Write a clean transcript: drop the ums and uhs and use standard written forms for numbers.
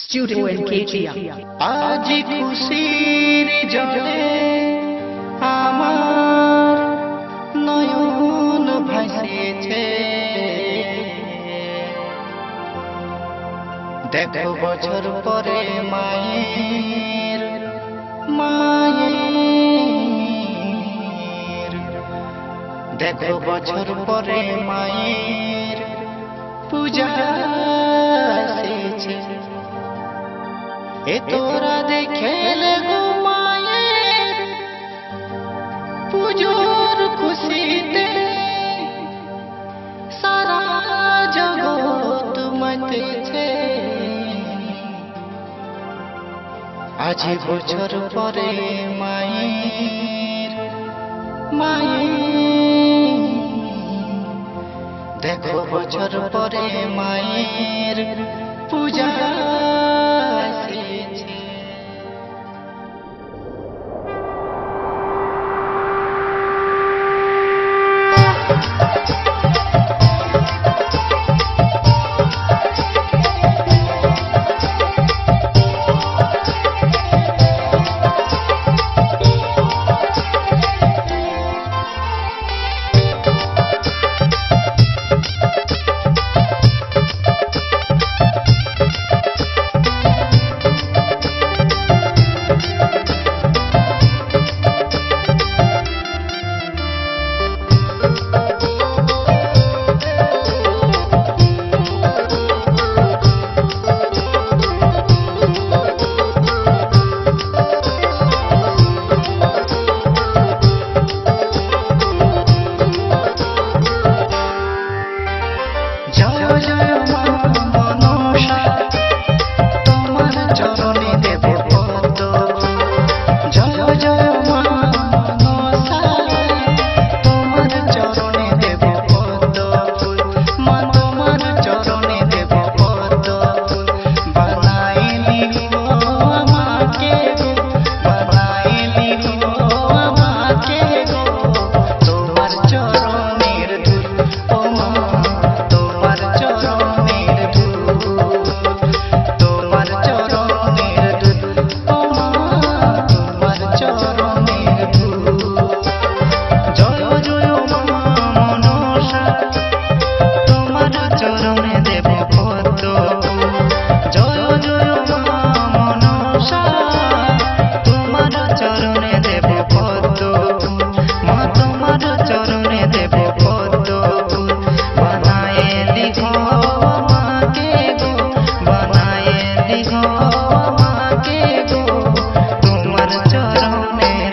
Studio NKTR আজ খুশির জলে আমার নয়ন ভাসিয়েছে। দেখো বছর পরে মায়ের মায়ের দেখো বছর পরে মায়ের পূজা এসেছে। এ তোরা দেখেলে গো মায়ের পুজোর খুশিতে সারা জগৎ মাতেছে। আজ বছর পরে মায়ের মায়ের দেখো বছর পরে মায়ের পূজা